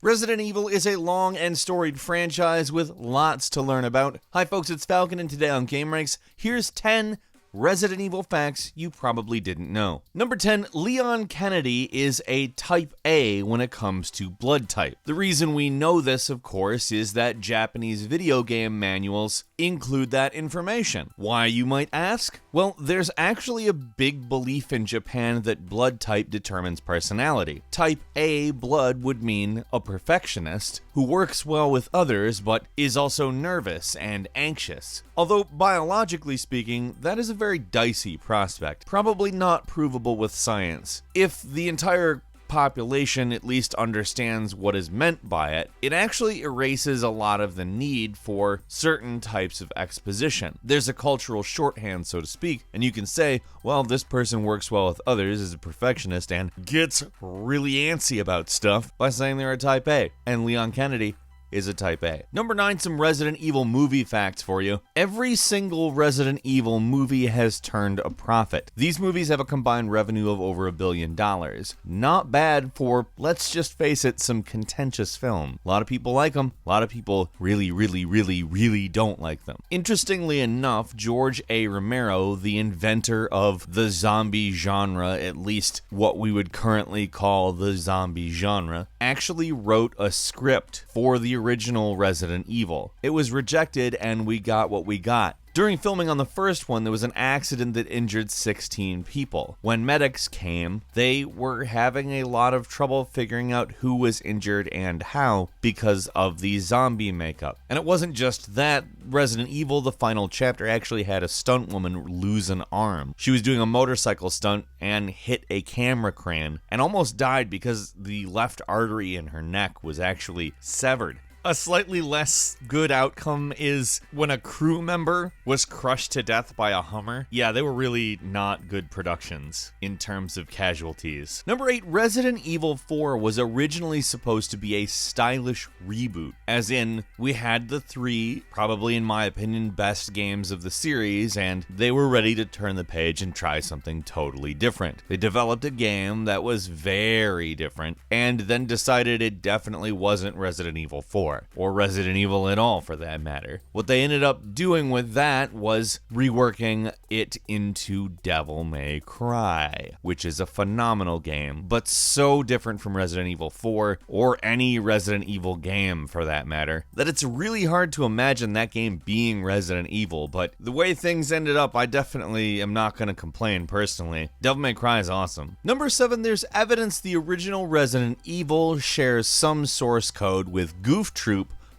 Resident Evil is a long and storied franchise with lots to learn about. Hi folks, it's Falcon, and today on gameranx, here's 10 Resident Evil facts you probably didn't know. Number 10, Leon Kennedy is a type A when it comes to blood type. The reason we know this, of course, is that Japanese video game manuals include that information. Why, you might ask? Well, there's actually a big belief in Japan that blood type determines personality. Type A blood would mean a perfectionist who works well with others but is also nervous and anxious. Although biologically speaking, that is a very dicey prospect, probably not provable with science. If the entire population at least understands what is meant by it, it actually erases a lot of the need for certain types of exposition. There's a cultural shorthand, so to speak, and you can say, well, this person works well with others, is a perfectionist, and gets really antsy about stuff by saying they're a type A. And Leon Kennedy is a type A. Number 9, some Resident Evil movie facts for you. Every single Resident Evil movie has turned a profit. These movies have a combined revenue of over $1 billion. Not bad for, let's just face it, some contentious film. A lot of people like them. A lot of people really don't like them. Interestingly enough, George A. Romero, the inventor of the zombie genre, at least what we would currently call the zombie genre, actually wrote a script for the original Resident Evil. It was rejected and we got what we got. During filming on the first one, there was an accident that injured 16 people. When medics came, they were having a lot of trouble figuring out who was injured and how because of the zombie makeup. And it wasn't just that. Resident Evil, the final chapter, actually had a stunt woman lose an arm. She was doing a motorcycle stunt and hit a camera crane and almost died because the left artery in her neck was actually severed. A slightly less good outcome is when a crew member was crushed to death by a Hummer. Yeah, they were really not good productions in terms of casualties. Number 8, Resident Evil 4 was originally supposed to be a stylish reboot. As in, we had the 3, probably in my opinion, best games of the series, and they were ready to turn the page and try something totally different. They developed a game that was very different, and then decided it definitely wasn't Resident Evil 4. Or Resident Evil at all, for that matter. What they ended up doing with that was reworking it into Devil May Cry, which is a phenomenal game, but so different from Resident Evil 4, or any Resident Evil game for that matter, that it's really hard to imagine that game being Resident Evil, but the way things ended up, I definitely am not going to complain personally. Devil May Cry is awesome. Number 7, there's evidence the original Resident Evil shares some source code with Goof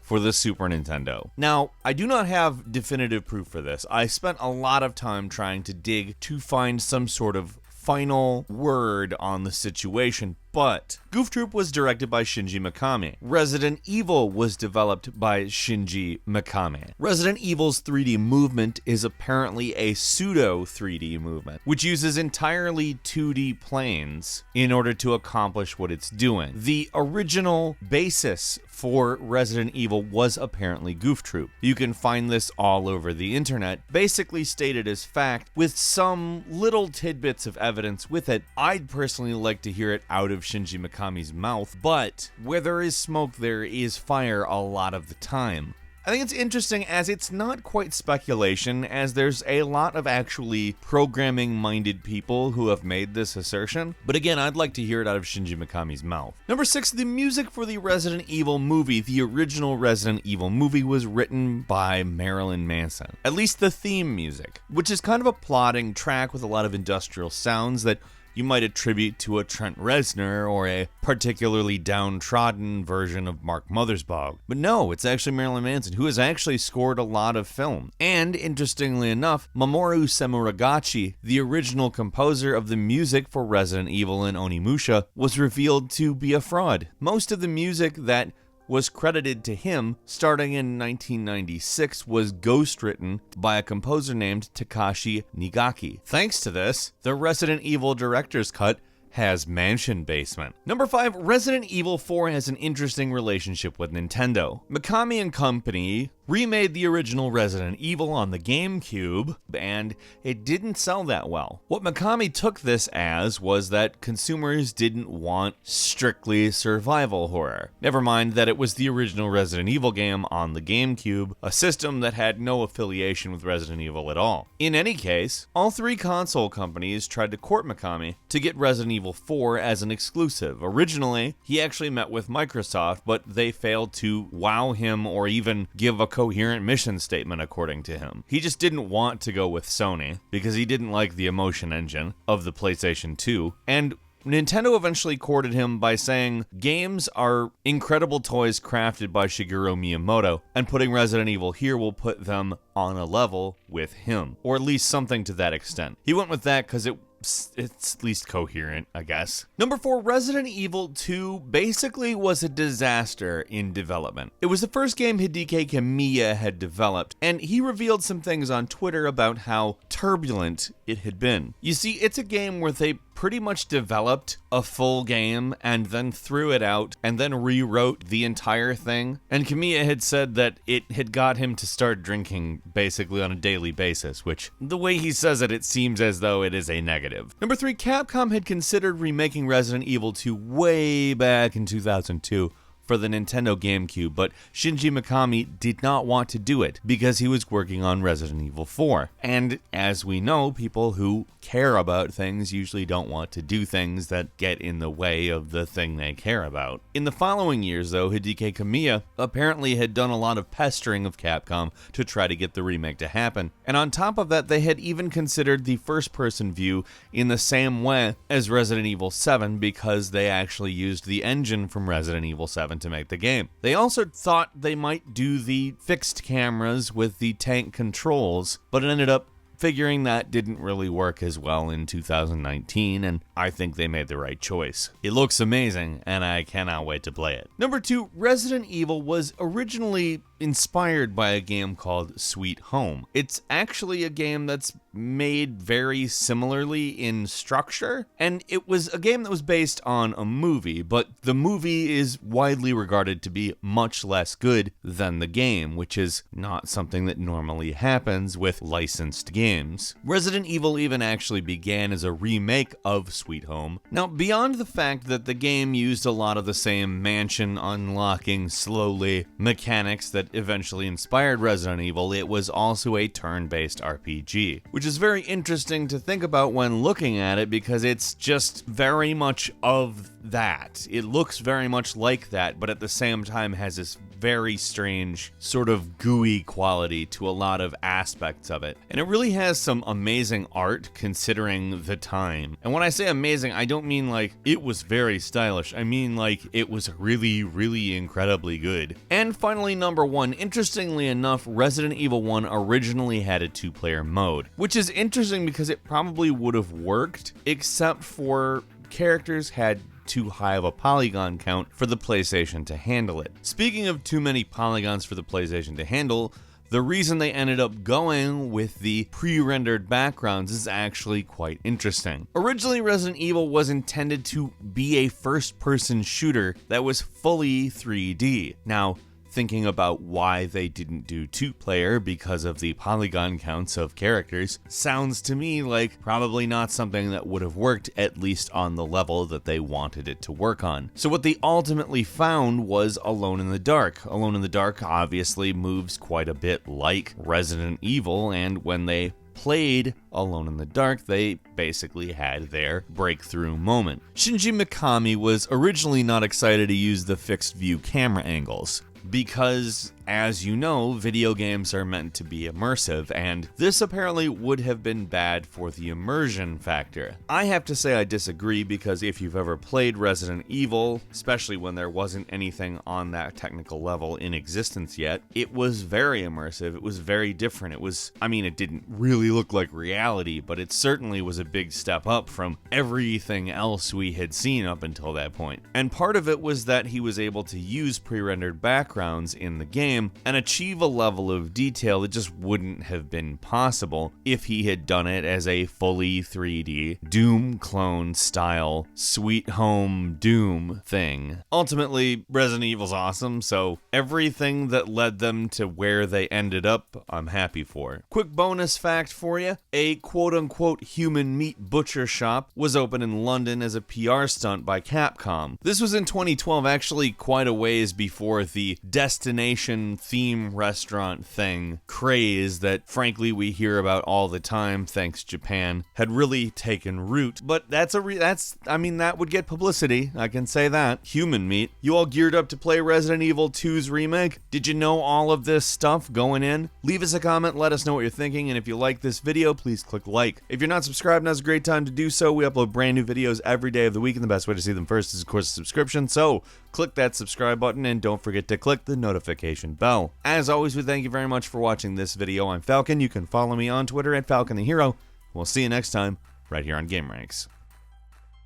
for the Super Nintendo. Now, I do not have definitive proof for this. I spent a lot of time trying to dig to find some sort of final word on the situation, but Goof Troop was directed by Shinji Mikami. Resident Evil was developed by Shinji Mikami. Resident Evil's 3D movement is apparently a pseudo 3D movement, which uses entirely 2D planes in order to accomplish what it's doing. The original basis for Resident Evil was apparently Goof Troop. You can find this all over the internet, basically stated as fact, with some little tidbits of evidence with it. I'd personally like to hear it out of Shinji Mikami's mouth, but where there is smoke, there is fire a lot of the time. I think it's interesting as it's not quite speculation, as there's a lot of actually programming-minded people who have made this assertion, but again, I'd like to hear it out of Shinji Mikami's mouth. Number 6, the music for the Resident Evil movie, the original Resident Evil movie, was written by Marilyn Manson. At least the theme music, which is kind of a plodding track with a lot of industrial sounds that you might attribute to a Trent Reznor or a particularly downtrodden version of Mark Mothersbaugh. But no, it's actually Marilyn Manson, who has actually scored a lot of film. And interestingly enough, Mamoru Samuragachi, the original composer of the music for Resident Evil and Onimusha, was revealed to be a fraud. Most of the music that was credited to him starting in 1996 was ghostwritten by a composer named Takashi Nigaki. Thanks to this, the Resident Evil director's cut has mansion basement. Number 5, Resident Evil 4 has an interesting relationship with Nintendo. Mikami and company remade the original Resident Evil on the GameCube, and it didn't sell that well. What Mikami took this as was that consumers didn't want strictly survival horror. Never mind that it was the original Resident Evil game on the GameCube, a system that had no affiliation with Resident Evil at all. In any case, all three console companies tried to court Mikami to get Resident Evil 4 as an exclusive. Originally, he actually met with Microsoft, but they failed to wow him or even give a coherent mission statement according to him. He just didn't want to go with Sony because he didn't like the emotion engine of the PlayStation 2, and Nintendo eventually courted him by saying games are incredible toys crafted by Shigeru Miyamoto, and putting Resident Evil here will put them on a level with him, or at least something to that extent. He went with that because it's at least coherent, I guess. Number 4, Resident Evil 2 basically was a disaster in development. It was the first game Hideki Kamiya had developed, and he revealed some things on Twitter about how turbulent it had been. You see, it's a game where they pretty much developed a full game and then threw it out and then rewrote the entire thing. And Kamiya had said that it had got him to start drinking basically on a daily basis, which the way he says it, it seems as though it is a negative. Number 3, Capcom had considered remaking Resident Evil 2 way back in 2002 for the Nintendo GameCube, but Shinji Mikami did not want to do it because he was working on Resident Evil 4. And as we know, people who care about things usually don't want to do things that get in the way of the thing they care about. In the following years, though, Hideki Kamiya apparently had done a lot of pestering of Capcom to try to get the remake to happen. And on top of that, they had even considered the first-person view in the same way as Resident Evil 7 because they actually used the engine from Resident Evil 7 to make the game. They also thought they might do the fixed cameras with the tank controls, but it ended up figuring that didn't really work as well in 2019, and I think they made the right choice. It looks amazing, and I cannot wait to play it. Number 2, Resident Evil was originally inspired by a game called Sweet Home. It's actually a game that's made very similarly in structure, and it was a game that was based on a movie, but the movie is widely regarded to be much less good than the game, which is not something that normally happens with licensed games. Resident Evil even actually began as a remake of Sweet Home. Now, beyond the fact that the game used a lot of the same mansion unlocking slowly mechanics that eventually inspired Resident Evil, it was also a turn-based RPG, which is very interesting to think about when looking at it because it's just very much of that. It looks very much like that, but at the same time has this very strange sort of gooey quality to a lot of aspects of it. And it really has some amazing art considering the time. And when I say amazing, I don't mean like it was very stylish. I mean like it was really, really incredibly good. And finally, number 1, interestingly enough, Resident Evil 1 originally had a 2-player mode, which is interesting because it probably would have worked except for characters had too high of a polygon count for the PlayStation to handle it. Speaking of too many polygons for the PlayStation to handle, the reason they ended up going with the pre-rendered backgrounds is actually quite interesting. Originally, Resident Evil was intended to be a first-person shooter that was fully 3D. Now, thinking about why they didn't do 2-player because of the polygon counts of characters sounds to me like probably not something that would have worked, at least on the level that they wanted it to work on. So what they ultimately found was Alone in the Dark. Alone in the Dark obviously moves quite a bit like Resident Evil, and when they played Alone in the Dark, they basically had their breakthrough moment. Shinji Mikami was originally not excited to use the fixed view camera angles, because, as you know, video games are meant to be immersive, and this apparently would have been bad for the immersion factor. I have to say I disagree, because if you've ever played Resident Evil, especially when there wasn't anything on that technical level in existence yet, it was very immersive, it was very different. It didn't really look like reality, but it certainly was a big step up from everything else we had seen up until that point. And part of it was that he was able to use pre-rendered backgrounds in the game game and achieve a level of detail that just wouldn't have been possible if he had done it as a fully 3D Doom clone style Sweet Home Doom thing. Ultimately, Resident Evil's awesome, so everything that led them to where they ended up, I'm happy for. Quick bonus fact for you, a quote-unquote human meat butcher shop was open in London as a PR stunt by Capcom. This was in 2012, actually quite a ways before the destination theme restaurant thing craze that frankly we hear about all the time thanks Japan had really taken root. But that would get publicity, I can say that. Human meat. You all geared up to play Resident Evil 2's remake? Did you know all of this stuff going in? Leave us a comment, let us know what you're thinking, and if you like this video, please click like. If you're not subscribed, now's a great time to do so. We upload brand new videos every day of the week, and the best way to see them first is, of course, a subscription, so click that subscribe button, and don't forget to click the notification bell. As always, we thank you very much for watching this video. I'm Falcon. You can follow me on Twitter at Falcon the Hero. We'll see you next time, right here on gameranx.